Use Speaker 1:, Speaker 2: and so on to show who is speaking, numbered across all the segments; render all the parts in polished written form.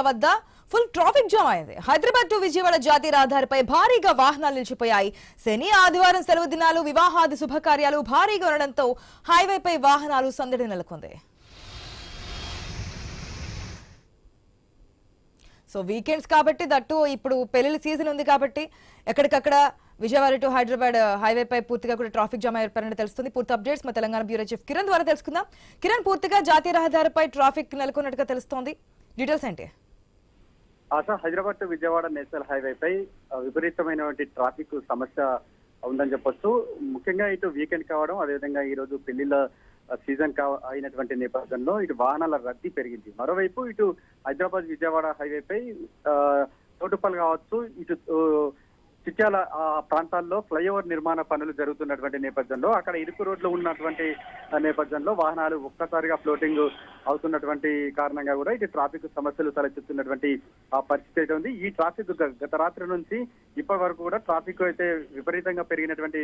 Speaker 1: వద్ద full traffic jam అయింది. Hyderabad to Vijayawada జాతీయ రహదారిపై భారీగా వాహనాలు నిలిచిపోయాయి. శని ఆదివారం సెలవు దినాలు, వివాహాది శుభకార్యాలు భారీగా ఉండడంతో హైవేపై వాహనాలు సందడి నెలకొంది. సో వీకెండ్స్ కాబట్టి దట్టు ఇప్పుడు పెళ్లిళ్ళ సీజన్ ఉంది కాబట్టి ఎక్కడికక్కడ విజయవాడ టు హైదరాబాద్ హైవేపై పూర్తిగా కూడా ట్రాఫిక్ జామ్ ఏర్పడినట్టు తెలుస్తుంది. పూర్తి అప్డేట్స్ మా తెలంగాణ బ్యూరో చీఫ్ కిరణ్ ద్వారా తెలుసుకుందాం. కిరణ్, పూర్తిగా జాతీయ రహదారిపై ట్రాఫిక్ నెలకొన్నట్టుగా తెలుస్తోంది, డీటెయిల్స్ ఏంటి?
Speaker 2: ఆశా, హైదరాబాద్ టు విజయవాడ నేషనల్ హైవేపై విపరీతమైనటువంటి ట్రాఫిక్ సమస్య ఉందని చెప్పొచ్చు. ముఖ్యంగా ఇటు వీకెండ్ కావడం, అదేవిధంగా ఈ రోజు పెళ్లిళ్ళ సీజన్ అయినటువంటి నేపథ్యంలో ఇటు వాహనాల రద్దీ పెరిగింది. మరోవైపు ఇటు హైదరాబాద్ విజయవాడ హైవేపై తోటుపల్లి కావచ్చు, ఇటు చిట్యాల ప్రాంతాల్లో ఫ్లైఓవర్ నిర్మాణ పనులు జరుగుతున్నటువంటి నేపథ్యంలో అక్కడ ఇరుకు రోడ్లు ఉన్నటువంటి నేపథ్యంలో వాహనాలు ఒక్కసారిగా ఫ్లోటింగ్ అవుతున్నటువంటి కారణంగా కూడా ఇటు ట్రాఫిక్ సమస్యలు తలెత్తుతున్నటువంటి పరిస్థితి అయితే ఉంది. ఈ ట్రాఫిక్ గత రాత్రి నుంచి ఇప్పటి వరకు కూడా ట్రాఫిక్ అయితే విపరీతంగా పెరిగినటువంటి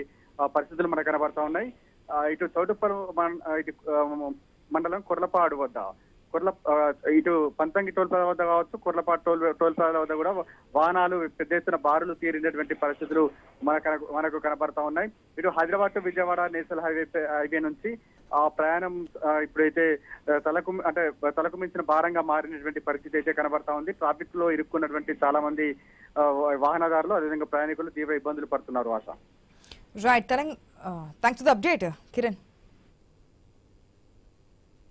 Speaker 2: పరిస్థితులు మనకు కనబడతా ఉన్నాయి. ఇటు చౌటుప్పల్ మండలం కొర్లపాడు వద్ద ఇటు పంతంగి టోల్ ప్లాజా వద్ద కావచ్చు, కొర్లపాటు టోల్ ప్లాజా వద్ద కూడా వాహనాలు పెద్ద ఎత్తున బారులు తీరినటువంటి పరిస్థితులు మనకు కనబడతా ఉన్నాయి. ఇటు Hyderabad to Vijayawada national highway నుంచి ఆ ప్రయాణం ఇప్పుడైతే తలకు మించిన భారంగా మారినటువంటి పరిస్థితి అయితే కనబడతా ఉంది. ట్రాఫిక్ లో ఇరుక్కున్నటువంటి చాలా మంది వాహనదారులు, అదేవిధంగా ప్రయాణికులు తీవ్ర ఇబ్బందులు పడుతున్నారు. Asha,
Speaker 1: right, thanks for the update Kiran.